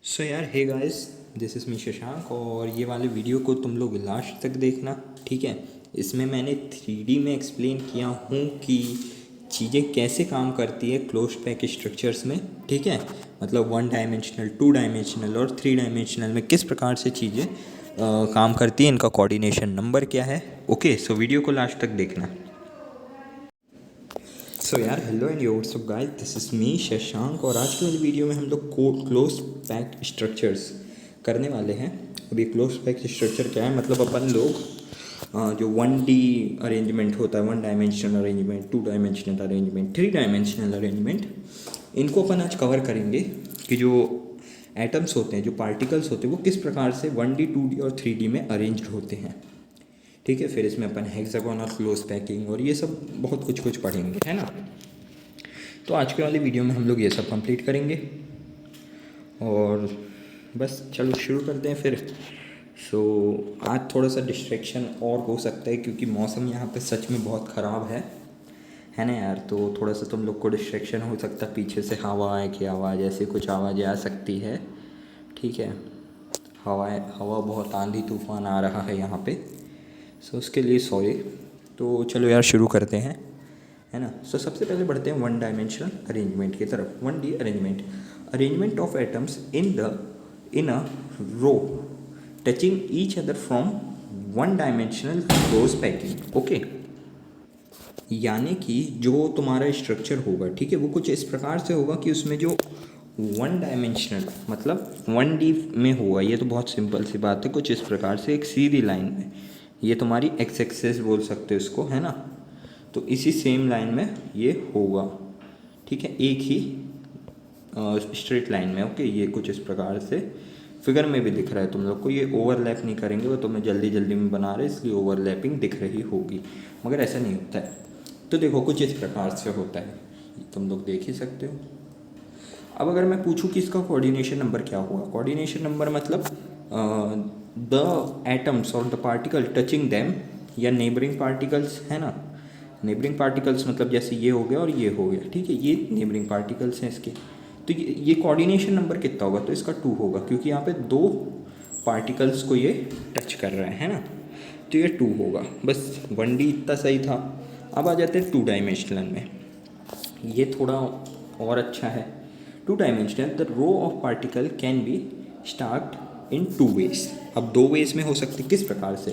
सो यार hey guys, this is me Shashank और ये वाले वीडियो को तुम लोग लास्ट तक देखना। ठीक है, इसमें मैंने 3D में एक्सप्लेन किया हूँ कि चीज़ें कैसे काम करती है क्लोज पैक स्ट्रक्चर्स में। ठीक है, मतलब 1 डायमेंशनल, 2 डायमेंशनल और 3 डायमेंशनल में किस प्रकार से चीज़ें काम करती है, इनका कोऑर्डिनेशन नंबर क्या है। ओके, सो वीडियो को लास्ट तक देखना। सो यार हेलो एंड योर सब guys, this is me Shashank और आज की वाली वीडियो में हम लोग क्लोज पैक स्ट्रक्चर्स करने वाले हैं। अभी क्लोज पैक स्ट्रक्चर क्या है, मतलब अपन लोग जो 1D अरेंजमेंट होता है, 1 dimensional arrangement, 2 dimensional arrangement, 3 dimensional arrangement, इनको अपन आज कवर करेंगे कि जो एटम्स होते हैं, जो पार्टिकल्स होते हैं, वो किस प्रकार से 1D 2D और 3D में अरेंज्ड होते हैं। ठीक है, फिर इसमें अपन हेक्सागोनल क्लोज पैकिंग और ये सब बहुत कुछ पढ़ेंगे, है ना। तो आज के वाली वीडियो में हम लोग ये सब कंप्लीट करेंगे और बस चलो शुरू करते हैं फिर। सो आज थोड़ा सा डिस्ट्रैक्शन और हो सकता है क्योंकि मौसम यहाँ पे सच में बहुत ख़राब है ना यार। तो थोड़ा सा तुम लोग को डिस्ट्रैक्शन हो सकता है, पीछे से हवा की आवाज़, ऐसे कुछ आवाज़ें आ सकती है। ठीक है, हवा बहुत आंधी तूफान आ रहा है यहाँ पे, सो उसके लिए सॉरी। तो चलो यार शुरू करते हैं, है ना। सो सबसे पहले बढ़ते हैं 1 डायमेंशनल अरेंजमेंट की तरफ। 1D arrangement of atoms in a row touching each other from 1 dimensional close packing. Okay, यानी कि जो तुम्हारा स्ट्रक्चर होगा, ठीक है, वो कुछ इस प्रकार से होगा कि उसमें जो 1 डायमेंशनल मतलब 1D में होगा। ये तो बहुत सिंपल सी बात है, कुछ इस प्रकार से एक सीधी लाइन में, ये तुम्हारी एक्स एक्सेस बोल सकते हो इसको, है ना। तो इसी सेम लाइन में ये होगा, ठीक है, एक ही स्ट्रेट लाइन में। ओके, ये कुछ इस प्रकार से फिगर में भी दिख रहा है तुम लोग को। ये ओवरलैप नहीं करेंगे, वो तो मैं जल्दी में बना रहे इसलिए ओवरलैपिंग दिख रही होगी, मगर ऐसा नहीं होता है। तो देखो कुछ इस प्रकार से होता है, तुम लोग देख ही सकते हो। अब अगर मैं पूछूं कि इसका कोऑर्डिनेशन नंबर क्या होगा, कोऑर्डिनेशन नंबर मतलब द एटम्स और द पार्टिकल टचिंग देम, या नेबरिंग पार्टिकल्स, है ना। नेबरिंग पार्टिकल्स मतलब जैसे ये हो गया और ये हो गया, ठीक है, ये नेबरिंग पार्टिकल्स हैं इसके। तो ये कोऑर्डिनेशन नंबर कितना होगा, तो इसका 2 होगा क्योंकि यहाँ पे 2 पार्टिकल्स को ये टच कर रहा है ना। तो ये 2 होगा। बस 1D इतना सही था। अब आ जाते हैं 2 डायमेंशनल में, ये थोड़ा और अच्छा है। 2 dimensional, the row of particle can be start in 2 ways. अब 2 वेज में हो सकती, किस प्रकार से।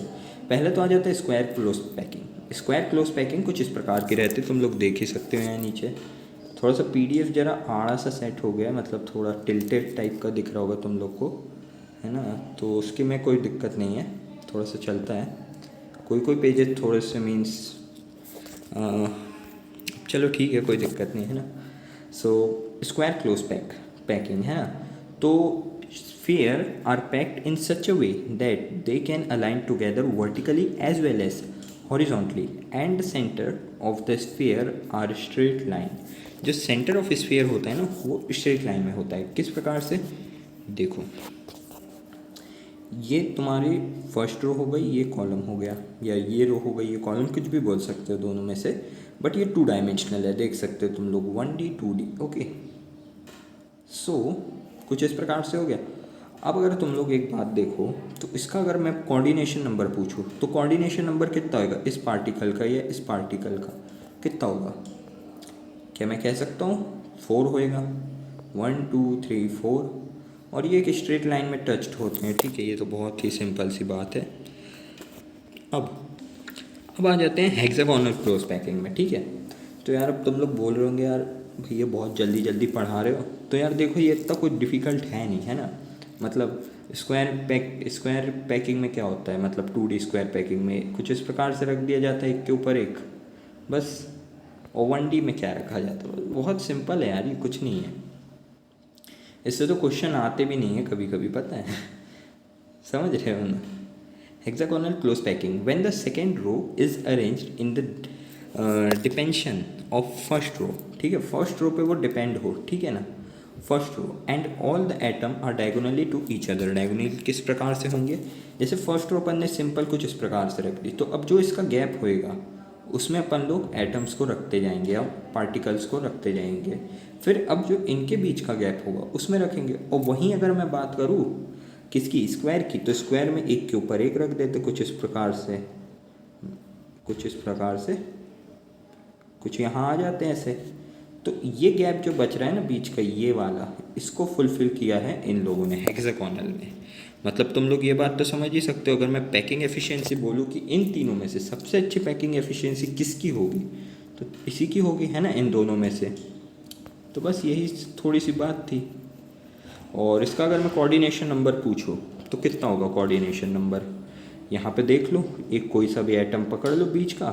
पहले तो आ जाता है square close packing. Square close packing कुछ इस प्रकार की रहती है, तुम लोग देख ही सकते हो यहाँ नीचे। थोड़ा सा PDF जरा आड़ा सा सेट हो गया है, मतलब थोड़ा टिल्टेड टाइप का दिख रहा होगा तुम लोग को, है ना। तो उसकी में कोई दिक्कत नहीं है, थोड़ा सा चलता है। कोई पेजेस थोड़े से मीन्स चलो ठीक है, कोई दिक्कत नहीं है ना। सो स्क्वायर क्लोज पैकिंग, है ना। तो sphere are packed in such a way that they can align together vertically as well as horizontally, and the center of the sphere are straight line। जो सेंटर ऑफ स्फीयर होता है ना, वो straight line में होता है। किस प्रकार से, देखो ये तुम्हारी फर्स्ट रो हो गई, ये कॉलम हो गया, या ये रो हो गई, ये कॉलम, कुछ भी बोल सकते हो दोनों में से। बट ये 2 डायमेंशनल है, देख सकते हो तुम लोग, 1D 2D। ओके, सो कुछ इस प्रकार से हो गया। अब अगर तुम लोग एक बात देखो, तो इसका अगर मैं कोऑर्डिनेशन नंबर पूछूं, तो कोऑर्डिनेशन नंबर कितना होगा इस पार्टिकल का या इस पार्टिकल का, कितना होगा। क्या मैं कह सकता हूँ 4 होएगा, 1 2 3 4, और ये एक स्ट्रेट लाइन में टच्ड होते हैं। ठीक है, ये तो बहुत ही सिंपल सी बात है। अब आ जाते हैं हेक्सागोनल क्लोज पैकिंग में। ठीक है, तो यार अब तुम लोग बोल रहे होंगे यार भैया बहुत जल्दी पढ़ा रहे हो। तो यार देखो ये इतना कोई डिफ़िकल्ट है नहीं, है ना। मतलब स्क्वायर पैकिंग में क्या होता है, मतलब 2D स्क्वायर पैकिंग में कुछ इस प्रकार से रख दिया जाता है एक के ऊपर एक, बस। और 1D में क्या रखा जाता है, बहुत सिंपल है यार, ये कुछ नहीं है। इससे तो क्वेश्चन आते भी नहीं है कभी कभी, पता है समझ रहे हो ना। Hexagonal close packing, when the second row is arranged in the depression of first row. ठीक है, फर्स्ट रो पे वो डिपेंड हो, ठीक है ना, first row, and all the atom are diagonally to each other. Diagonally किस प्रकार से होंगे, जैसे फर्स्ट रो अपन ने सिंपल कुछ इस प्रकार से रख दी, तो अब जो इसका गैप होएगा उसमें अपन लोग एटम्स को रखते जाएंगे या पार्टिकल्स को रखते जाएंगे। फिर अब जो इनके बीच का गैप होगा उसमें रखेंगे। और वहीं अगर मैं बात करूँ किसकी, स्क्वायर की, तो स्क्वायर में एक के ऊपर एक रख देते कुछ इस प्रकार से, कुछ इस प्रकार से, कुछ यहाँ आ जाते हैं ऐसे। तो ये गैप जो बच रहा है ना बीच का, ये वाला, इसको फुलफिल किया है इन लोगों ने हेक्सागोनल में। मतलब तुम लोग ये बात तो समझ ही सकते हो, अगर मैं पैकिंग एफिशिएंसी बोलूँ कि इन तीनों में से सबसे अच्छी पैकिंग एफिशिएंसी किसकी होगी, तो इसी की होगी, है ना, इन दोनों में से। तो बस यही थोड़ी सी बात थी। और इसका अगर मैं कोऑर्डिनेशन नंबर पूछूँ तो कितना होगा कोऑर्डिनेशन नंबर, यहाँ पे देख लो, एक कोई सा भी एटम पकड़ लो बीच का,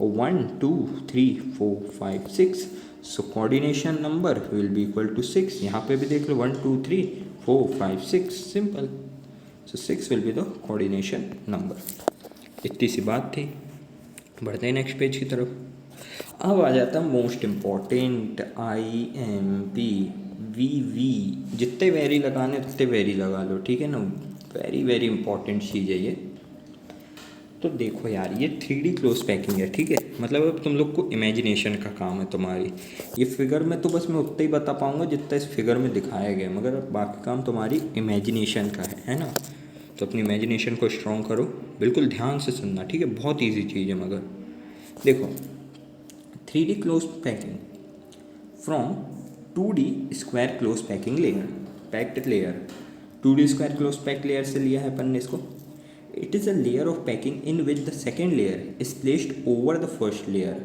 और 1 2 3 4 5 6, so coordination number will be equal to 6। यहाँ पे भी देख लो 1 2 3 4 5 6, simple. So 6 will be the coordination number. इतनी सी बात थी। बढ़ते हैं नेक्स्ट पेज की तरफ। अब आ जाता मोस्ट इम्पॉर्टेंट IMP VV। जितने वेरी लगाने उतने वेरी लगा लो, ठीक है ना, वेरी वेरी इंपॉर्टेंट चीज़ है ये। तो देखो यार, ये 3D क्लोज पैकिंग है, ठीक है। मतलब अब तुम लोग को इमेजिनेशन का काम है तुम्हारी। ये फिगर में तो बस मैं उतना ही बता पाऊँगा जितना इस फिगर में दिखाया गया, मगर बाकी काम तुम्हारी इमेजिनेशन का है ना। तो अपनी इमेजिनेशन को स्ट्रॉन्ग करो, बिल्कुल ध्यान से सुनना, ठीक है। बहुत ईजी चीज़ है। मगर देखो, 3D close packing from 2D square close packing layer, packed layer. 2D square close packed layer से लिया है अपन ने इसको। It is a layer of packing in which the second layer is placed over the first layer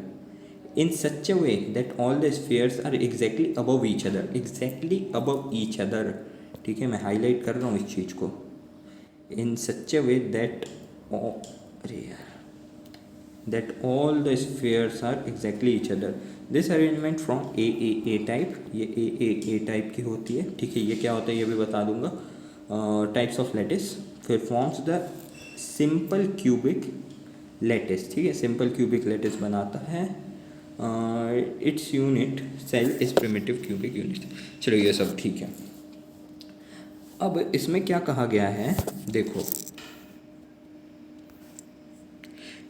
in such a way that all the spheres are exactly above each other. Exactly above each other, ठीक है, मैं highlight कर रहा हूँ इस चीज़ को। In such a way that अरे यार, that all the spheres are exactly each other. This arrangement from A type, ये A type की होती है, ठीक है। ये क्या होता है ये भी बता दूंगा। टाइप्स ऑफ लैटिस, फिर forms the simple cubic lattice, ठीक है। सिंपल क्यूबिक लैटिस बनाता है। Its unit cell is primitive cubic unit. चलो ये सब ठीक है। अब इसमें क्या कहा गया है, देखो,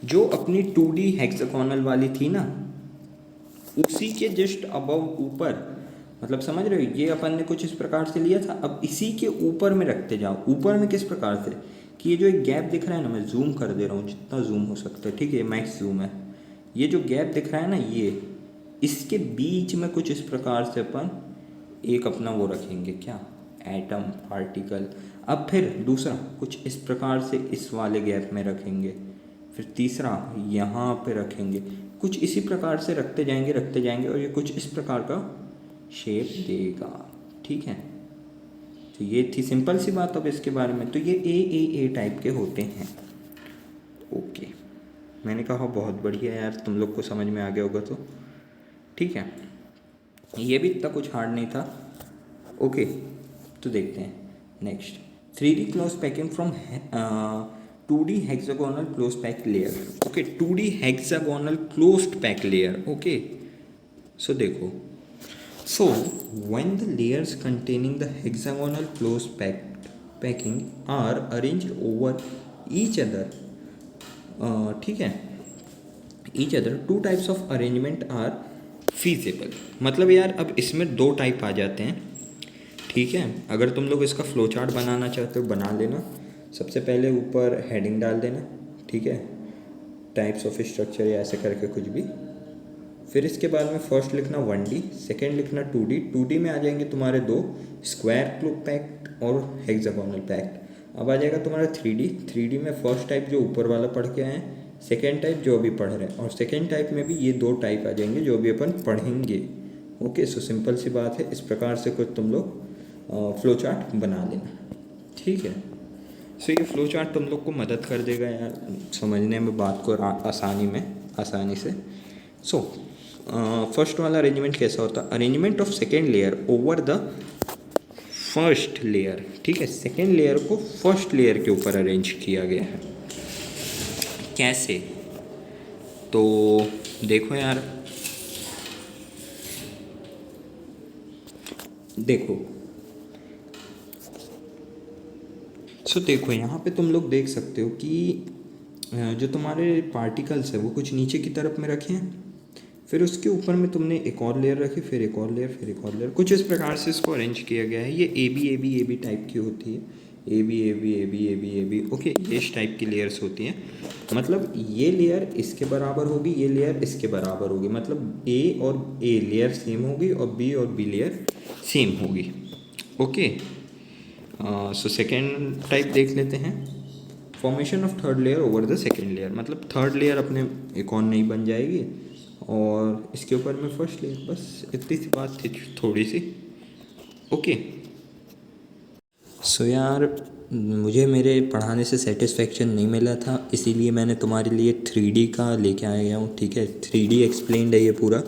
जो अपनी 2D हेक्सागोनल वाली थी ना, उसी के जस्ट अबव ऊपर, मतलब समझ रहे हो, ये अपन ने कुछ इस प्रकार से लिया था। अब इसी के ऊपर में रखते जाओ। ऊपर में किस प्रकार से, कि ये जो एक गैप दिख रहा है ना, मैं जूम कर दे रहा हूँ जितना जूम हो सकता है, ठीक है, मैक्स जूम है। ये जो गैप दिख रहा है ना, ये इसके बीच में कुछ इस प्रकार से अपन एक अपना वो रखेंगे, क्या, एटम पार्टिकल। अब फिर दूसरा कुछ इस प्रकार से इस वाले गैप में रखेंगे, फिर तीसरा यहाँ पे रखेंगे, कुछ इसी प्रकार से रखते जाएंगे और ये कुछ इस प्रकार का शेप देगा, ठीक है। तो ये थी सिंपल सी बात। अब इसके बारे में तो ये ए टाइप के होते हैं। ओके, मैंने कहा बहुत बढ़िया यार, तुम लोग को समझ में आ गया होगा तो ठीक है। ये भी इतना कुछ हार्ड नहीं था। ओके, तो देखते हैं next. 3D close packing from 2D hexagonal closed pack layer. Okay, 2D hexagonal closed pack layer. Okay, so देखो, so when the layers containing the hexagonal closed packing are arranged over each other, ठीक है, each other, two types of arrangement are feasible. मतलब यार अब इसमें दो type आ जाते हैं, ठीक है। अगर तुम लोग इसका फ्लो चार्ट बनाना चाहते हो बना लेना। सबसे पहले ऊपर हेडिंग डाल देना, ठीक है, टाइप्स ऑफ स्ट्रक्चर या ऐसे करके कुछ भी। फिर इसके बाद में फर्स्ट लिखना 1D, सेकेंड लिखना 2D। 2D में आ जाएंगे तुम्हारे दो, स्क्वायर क्लोज पैक्ड और हेक्सागोनल पैक्ड। अब आ जाएगा तुम्हारा 3D। 3D में फर्स्ट टाइप जो ऊपर वाला पढ़ के आए, सेकेंड टाइप जो अभी पढ़ रहे हैं, और सेकेंड टाइप में भी ये दो टाइप आ जाएंगे जो अभी अपन पढ़ेंगे। ओके, सो सिंपल सी बात है, इस प्रकार से कुछ तुम लोग फ्लो चार्ट बना लेना, ठीक है। सो ये फ्लो चार्ट तुम लोग को मदद कर देगा यार समझने में बात को आसानी से। सो फर्स्ट वाला अरेंजमेंट कैसा होता है, arrangement of second layer over the first layer, ठीक है। सेकेंड लेयर को फर्स्ट लेयर के ऊपर अरेंज किया गया है। कैसे, तो देखो यार, देखो, सो देखो यहाँ पे तुम लोग देख सकते हो कि जो तुम्हारे पार्टिकल्स है वो कुछ नीचे की तरफ में रखे हैं, फिर उसके ऊपर में तुमने एक और लेयर रखी, फिर एक और लेयर, फिर एक और लेयर, कुछ इस प्रकार से इसको अरेंज किया गया है। ये ए बी टाइप की होती है, ए बी ओके, ये इस टाइप की लेयर्स होती हैं। मतलब ये लेयर इसके बराबर होगी, ये लेयर इसके बराबर होगी, मतलब ए और ए लेयर सेम होगी और बी लेयर सेम होगी। ओके, सो सेकेंड टाइप देख लेते हैं, formation of third layer over the second layer. मतलब थर्ड लेयर अपने एक और नई बन जाएगी और इसके ऊपर में फर्स्ट लेयर, बस इतनी सी बात थी थोड़ी सी। ओके, सो यार मुझे मेरे पढ़ाने से सेटिस्फेक्शन नहीं मिला था, इसीलिए मैंने तुम्हारे लिए 3D का लेके आया हूँ। ठीक है, 3D एक्सप्लेन्ड है ये पूरा,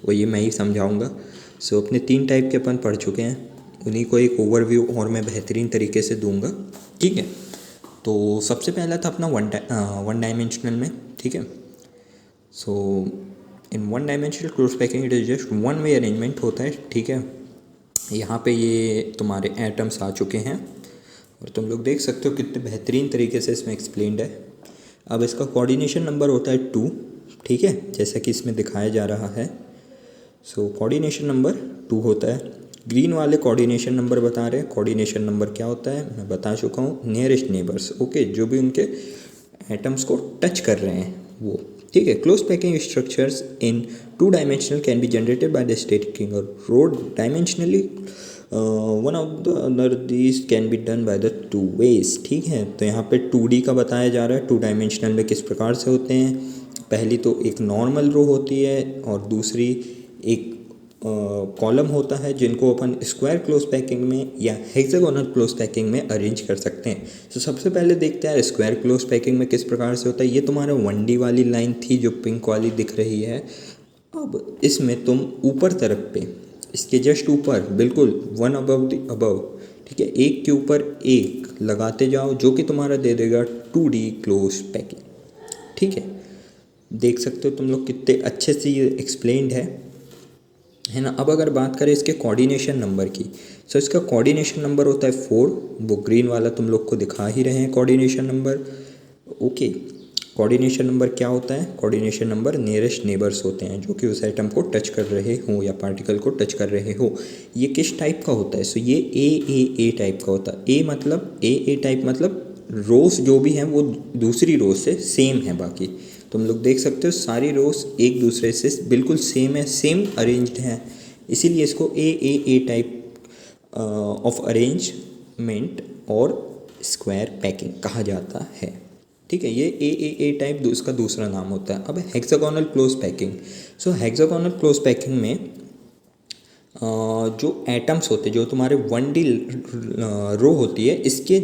और ये मैं ही समझाऊँगा। सो अपने 3 टाइप के अपन पढ़ चुके हैं, उन्हीं को एक ओवरव्यू और मैं बेहतरीन तरीके से दूंगा। ठीक है, तो सबसे पहला था अपना वन डायमेंशनल में। ठीक है, so in one dimensional close packing it is just one way arrangement होता है। ठीक है, यहाँ पे ये तुम्हारे एटम्स आ चुके हैं और तुम लोग देख सकते हो कितने बेहतरीन तरीके से इसमें एक्सप्लेन्ड है। अब इसका कोऑर्डिनेशन नंबर होता है 2। ठीक है, जैसा कि इसमें दिखाया जा रहा है। सो कोऑर्डिनेशन नंबर 2 होता है। ग्रीन वाले कोऑर्डिनेशन नंबर बता रहे हैं। कोऑर्डिनेशन नंबर क्या होता है मैं बता चुका हूँ, नियरेस्ट नेबर्स। ओके, जो भी उनके एटम्स को टच कर रहे हैं वो। ठीक है, close packing structures in 2 dimensional can be generated by the stacking और road dimensionally one of the other these can be done by the 2 ways. ठीक है, तो यहाँ पे 2D का बताया जा रहा है, 2 डायमेंशनल में किस प्रकार से होते हैं। पहली तो एक नॉर्मल रो होती है और दूसरी एक कॉलम होता है, जिनको अपन स्क्वायर क्लोज पैकिंग में या हेक्सागोनल क्लोज पैकिंग में अरेंज कर सकते हैं। तो सबसे पहले देखते हैं स्क्वायर क्लोज पैकिंग में किस प्रकार से होता है। ये तुम्हारा 1D वाली लाइन थी जो पिंक वाली दिख रही है। अब इसमें तुम ऊपर तरफ पे, इसके जस्ट ऊपर बिल्कुल वन अबव द अबव, ठीक है, एक के ऊपर एक लगाते जाओ, जो कि तुम्हारा दे देगा 2D क्लोज पैकिंग। ठीक है, देख सकते हो तुम लोग कितने अच्छे से ये एक्सप्लेन्ड है ना। अब अगर बात करें इसके कोऑर्डिनेशन नंबर की, सो इसका कोऑर्डिनेशन नंबर होता है 4। वो ग्रीन वाला तुम लोग को दिखा ही रहे हैं coordination number. Okay, coordination number क्या होता है, कोऑर्डिनेशन नंबर नियरेस्ट नेबर्स होते हैं, जो कि उस आइटम को टच कर रहे हो या पार्टिकल को टच कर रहे हो। ये किस टाइप का होता है, सो ये ए टाइप का होता है। ए मतलब ए टाइप मतलब रोज जो भी हैं वो दूसरी रोज से सेम है। बाकी तुम लोग देख सकते हो सारी रोज एक दूसरे से बिल्कुल सेम है, सेम अरेंज्ड हैं, इसीलिए इसको ए टाइप ऑफ अरेंजमेंट और स्क्वायर पैकिंग कहा जाता है। ठीक है, ये ए टाइप इसका दूसरा नाम होता है। अब हेक्सागोनल क्लोज पैकिंग, सो हेक्सागोनल क्लोज पैकिंग में जो एटम्स होते हैं, जो तुम्हारे 1D रो होती है, इसके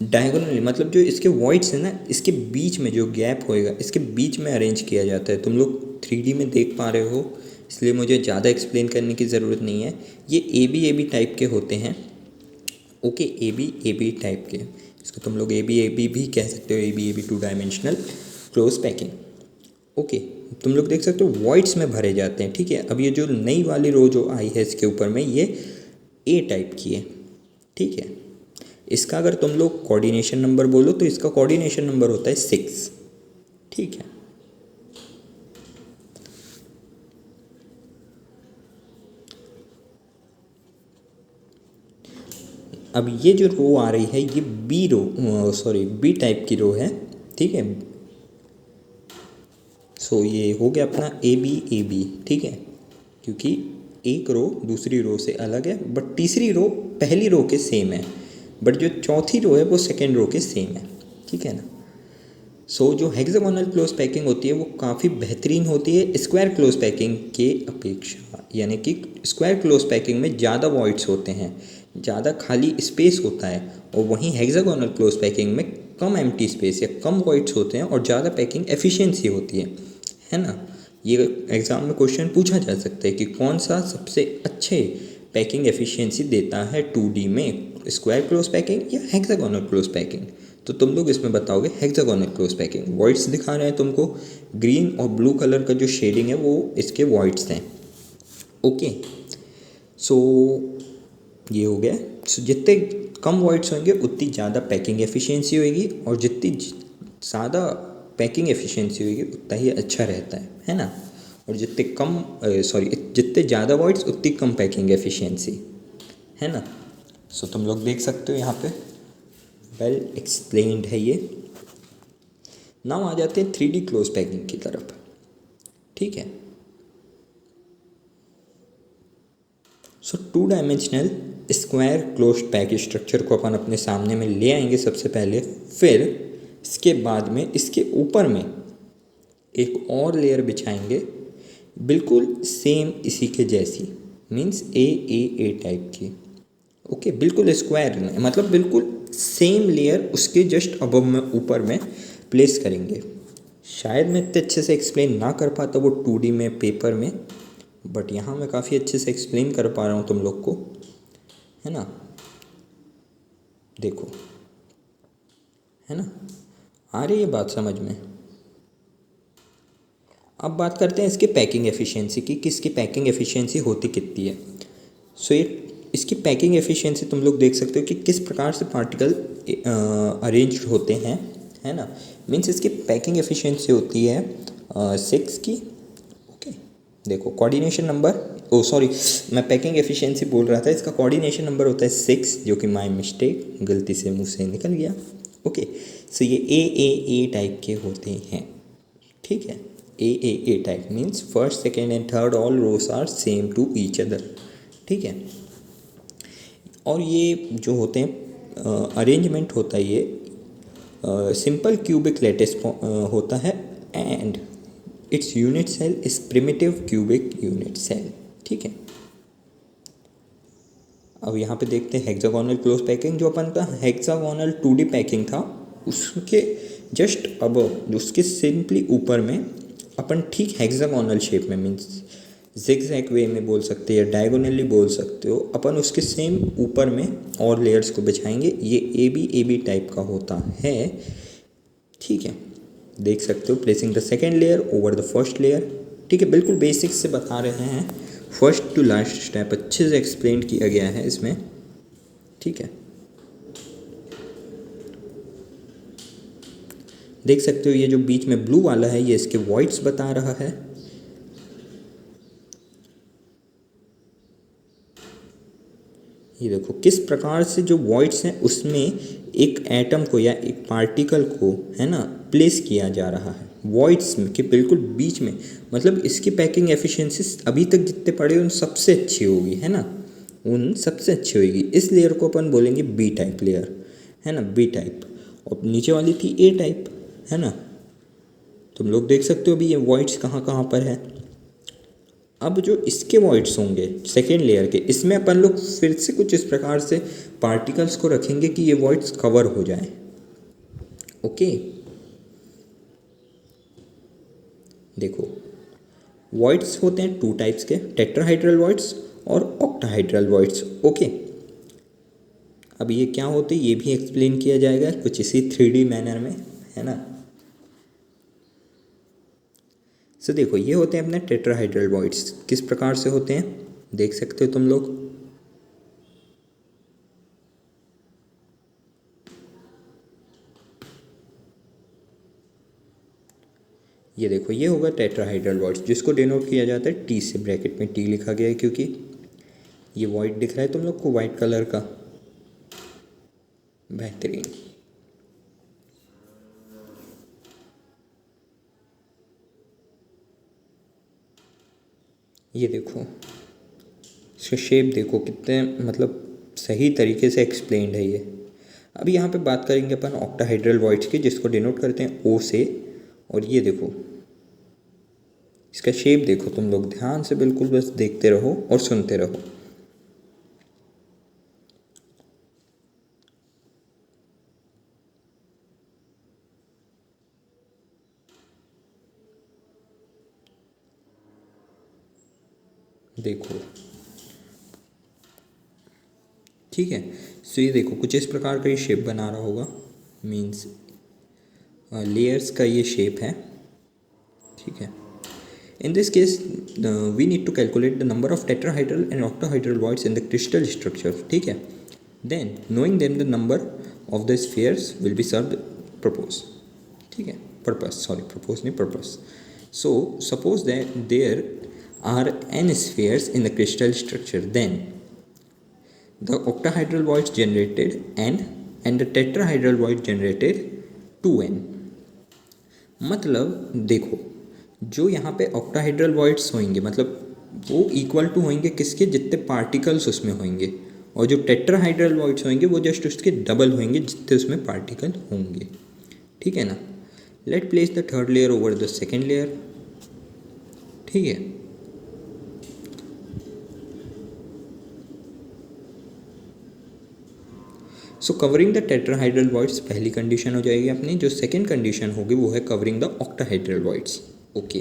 डायगोनली मतलब जो इसके वॉइड्स है ना, इसके बीच में जो गैप होएगा इसके बीच में अरेंज किया जाता है। तुम लोग 3D में देख पा रहे हो, इसलिए मुझे ज़्यादा एक्सप्लेन करने की ज़रूरत नहीं है। ये ए बी टाइप के होते हैं। ओके, ए बी टाइप के, इसको तुम लोग ए बी भी कह सकते हो, A B 2 dimensional close packing. Okay, तुम लोग देख सकते हो वॉइड्स में भरे जाते हैं। ठीक है, अब ये जो नई वाली रो जो आई है इसके ऊपर में, ये ए टाइप की है। ठीक है, इसका अगर तुम लोग कोऑर्डिनेशन नंबर बोलो तो इसका कोऑर्डिनेशन नंबर होता है 6। ठीक है, अब ये जो रो आ रही है ये बी टाइप की रो है। ठीक है, सो ये हो गया अपना ए बी। ठीक है, क्योंकि एक रो दूसरी रो से अलग है, बट तीसरी रो पहली रो के सेम है, बट जो चौथी रो है वो सेकेंड रो के सेम है। ठीक है ना। सो जो हेक्सागोनल क्लोज पैकिंग होती है वो काफ़ी बेहतरीन होती है स्क्वायर क्लोज पैकिंग के अपेक्षा, यानी कि स्क्वायर क्लोज पैकिंग में ज़्यादा वॉइड्स होते हैं, ज़्यादा खाली स्पेस होता है, और वहीं हेक्सागोनल क्लोज पैकिंग में कम एम्प्टी स्पेस या कम वॉइड्स होते हैं और ज़्यादा पैकिंग एफिशिएंसी होती है ना। ये एग्ज़ाम में क्वेश्चन पूछा जा सकता है कि कौन सा सबसे अच्छे पैकिंग एफिशिएंसी देता है 2D में, स्क्वायर क्लोज पैकिंग या हेक्सागोनल क्लोज पैकिंग। तो तुम लोग इसमें बताओगे हेक्सागोनल क्लोज पैकिंग। वॉइड्स दिखा रहे हैं तुमको, ग्रीन और ब्लू कलर का जो शेडिंग है वो इसके वॉइड्स हैं। ओके, सो ये हो गया। सो जितने कम वॉइड्स होंगे उतनी ज़्यादा पैकिंग एफिशिएंसी होगी, और जितनी ज़्यादा पैकिंग एफिशिएंसी होगी उतना ही अच्छा रहता है ना। और जितने ज़्यादा वॉइड्स उतनी कम पैकिंग एफिशिएंसी, है ना। सो तुम लोग देख सकते हो यहाँ पे वेल एक्सप्लेन्ड है ये। नाउ आ जाते हैं 3D क्लोज पैकिंग की तरफ, ठीक है। सो 2 dimensional square close pack structure को अपन अपने सामने में ले आएंगे सबसे पहले, फिर इसके बाद में इसके ऊपर में एक और लेयर बिछाएंगे बिल्कुल सेम इसी के जैसी, मीन्स ए टाइप की, ओके। बिल्कुल स्क्वायर में मतलब बिल्कुल सेम लेयर उसके जस्ट अबव में ऊपर में प्लेस करेंगे। शायद मैं इतने अच्छे से एक्सप्लेन ना कर पाता वो 2D में पेपर में, बट यहाँ मैं काफ़ी अच्छे से एक्सप्लेन कर पा रहा हूँ तुम लोग को, है ना। देखो, है ना, आ रही है बात समझ में। अब बात करते हैं इसके पैकिंग एफिशिएंसी की कि इसकी पैकिंग एफिशिएंसी होती कितनी है। सो ये इसकी पैकिंग एफिशिएंसी तुम लोग देख सकते हो कि किस प्रकार से पार्टिकल अरेंज होते हैं, है ना। मीन्स इसकी पैकिंग एफिशिएंसी होती है 6 की, ओके। देखो कोऑर्डिनेशन नंबर, मैं पैकिंग एफिशिएंसी बोल रहा था, इसका कोऑर्डिनेशन नंबर होता है 6, जो कि माय मिस्टेक, गलती से मुँह से निकल गया, ओके। सो ये ए टाइप के होते हैं, ठीक है। A type means first second and third all rows are same to each other, ठीक है। और ये जो होते हैं अरेंजमेंट होता है ये सिंपल क्यूबिक लैटिस होता है and its unit cell is primitive cubic unit cell, ठीक है। अब यहाँ पे देखते हैं हेक्सागोनल क्लोज पैकिंग। जो अपन का हेक्सागोनल 2D पैकिंग था उसके जस्ट अबव, उसके सिंपली ऊपर में अपन ठीक हेक्सागोनल शेप में, मीन्स ज़िगज़ैग वे में बोल सकते हैं या डायगोनली बोल सकते हो, अपन उसके सेम ऊपर में और लेयर्स को बिछाएंगे। ये ए बी टाइप का होता है, ठीक है। देख सकते हो placing the second layer over the first layer, ठीक है। बिल्कुल बेसिक्स से बता रहे हैं, फर्स्ट टू लास्ट स्टेप अच्छे से एक्सप्लेन किया गया है इसमें, ठीक है। देख सकते हो ये जो बीच में ब्लू वाला है ये इसके वॉइड्स बता रहा है, ये देखो किस प्रकार से जो वॉइड्स हैं उसमें एक एटम को या एक पार्टिकल को, है ना, प्लेस किया जा रहा है वॉइड्स के बिल्कुल बीच में। मतलब इसकी पैकिंग एफिशिएंसी अभी तक जितने पड़े उन सबसे अच्छी होगी, है ना, उन सबसे अच्छी होगी। इस लेयर को अपन बोलेंगे बी टाइप लेयर, है ना, बी टाइप। और नीचे वाली थी ए टाइप, है ना। तुम लोग देख सकते हो अभी ये वॉइड्स कहाँ कहाँ पर है। अब जो इसके वॉइड्स होंगे सेकेंड लेयर के, इसमें अपन लोग फिर से कुछ इस प्रकार से पार्टिकल्स को रखेंगे कि ये वॉइड्स कवर हो जाए, ओके। देखो वॉइड्स होते हैं 2 टाइप्स के, टेट्राहाइड्रल वॉइड्स और ऑक्टाहाइड्रल वॉइड्स, ओके। अब ये क्या होते हैं ये भी एक्सप्लेन किया जाएगा कुछ इसी 3D मैनर में, है ना। सो देखो ये होते हैं अपने टेट्राहाइड्रल वॉइड्स, किस प्रकार से होते हैं देख सकते हो तुम लोग। ये देखो ये होगा टेट्राहाइड्रल वॉइड्स, जिसको डिनोट किया जाता है टी से, ब्रैकेट में टी लिखा गया है क्योंकि ये वॉइड दिख रहा है तुम लोग को वाइट कलर का, बेहतरीन। ये देखो इसका शेप देखो कितने मतलब सही तरीके से एक्सप्लेन्ड है ये। अब यहाँ पे बात करेंगे अपन ऑक्टाहाइड्रल वॉइड्स की, जिसको डिनोट करते हैं ओ से। और ये देखो इसका शेप देखो तुम लोग ध्यान से, बिल्कुल बस देखते रहो और सुनते रहो। देखो ठीक है। सो ये देखो कुछ इस प्रकार का ये शेप बना रहा होगा, मीन्स लेयर्स का ये शेप है, ठीक है। In this case, we need to calculate the number of tetrahedral and octahedral voids in the crystal structure, ठीक है। Then, knowing them, the number of the spheres will be served propose, ठीक है। purpose, sorry, propose नहीं, purpose. So suppose that there are n spheres in the crystal structure, then the octahedral voids generated n and the tetrahedral void generated 2n. मतलब देखो, जो यहाँ पे octahedral voids होंगे मतलब वो इक्वल टू होंगे किसके, जितने पार्टिकल्स उसमें होंगे, और जो टेट्राहाइड्रल वॉइड्स होंगे वो जस्ट उसके डबल होंगे जितने उसमें पार्टिकल होंगे, ठीक है ना. Let place the third layer over the second layer, ठीक है. So covering the tetrahedral voids पहली कंडीशन हो जाएगी अपनी. जो सेकेंड कंडीशन होगी वो है covering the octahedral voids. Okay,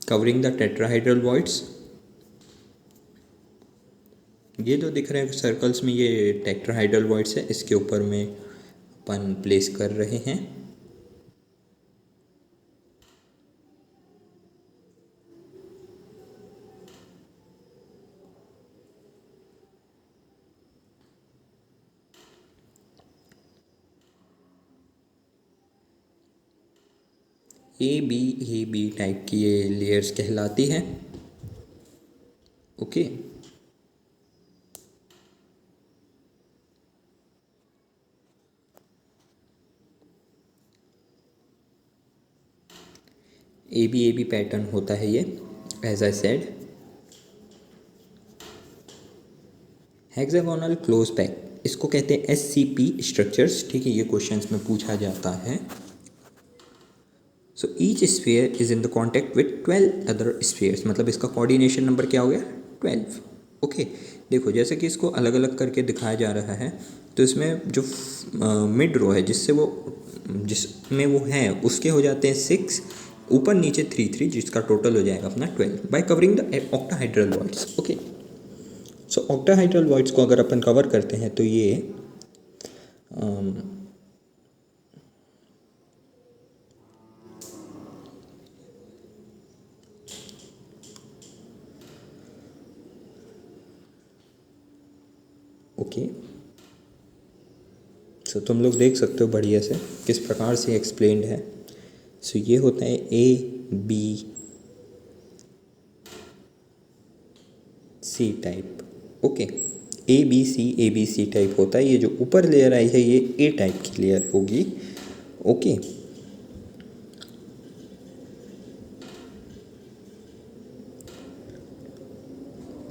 covering the tetrahedral voids, ये जो दिख रहे हैं सर्कल्स में ये टेट्राहाइड्रल वॉइड्स है, इसके ऊपर में अपन प्लेस कर रहे हैं. ए बी टाइप की ये लेयर्स कहलाती हैं. ओके, ए बी पैटर्न होता है ये, as I said. Hexagonal close pack, इसको कहते हैं SCP स्ट्रक्चर्स, ठीक है. ये क्वेश्चंस में पूछा जाता है. So each sphere is in the contact with 12 other spheres, मतलब इसका कोऑर्डिनेशन नंबर क्या हो गया, 12. ओके, देखो जैसे कि इसको अलग अलग करके दिखाया जा रहा है, तो इसमें जो मिड रो है जिसमें वो है उसके हो जाते हैं 6, ऊपर नीचे 3 जिसका टोटल हो जाएगा अपना 12 bye covering the octahedral voids. Okay, so octahedral voids को अगर अपन कवर करते हैं तो ये ओके, सो तुम लोग देख सकते हो बढ़िया से किस प्रकार से एक्सप्लेन्ड है. सो ये होता है ABC type. Okay, ABC type होता है. ये जो ऊपर लेयर आई है ये A टाइप की लेयर होगी. Okay,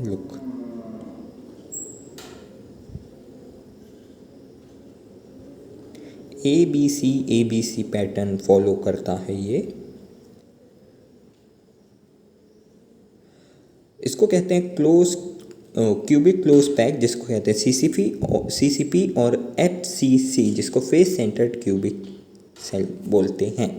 look, ABC pattern follow करता है ये. इसको कहते हैं क्यूबिक क्लोज पैक, जिसको कहते हैं CCP और FCC, जिसको फेस सेंटर्ड क्यूबिक सेल बोलते हैं.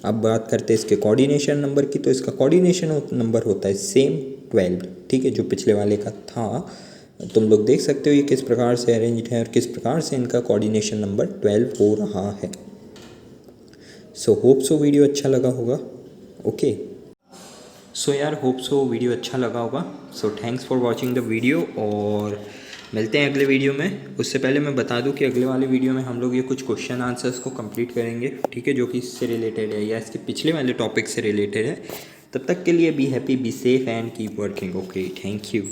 अब बात करते हैं इसके कोऑर्डिनेशन नंबर की, तो इसका कोऑर्डिनेशन नंबर होता है सेम 12, ठीक है, जो पिछले वाले का था. तुम लोग देख सकते हो ये किस प्रकार से अरेंज्ड है और किस प्रकार से इनका कोऑर्डिनेशन नंबर 12 हो रहा है. सो होप सो वीडियो अच्छा लगा होगा. ओके, सो यार होप सो वीडियो अच्छा लगा होगा. So thanks for watching the video, और मिलते हैं अगले वीडियो में. उससे पहले मैं बता दूं कि अगले वाले वीडियो में हम लोग ये कुछ क्वेश्चन आंसर्स को कंप्लीट करेंगे, ठीक है, जो कि इससे रिलेटेड है या इसके पिछले वाले टॉपिक से रिलेटेड है. तब तक के लिए be happy, be safe and keep working. Okay, thank you.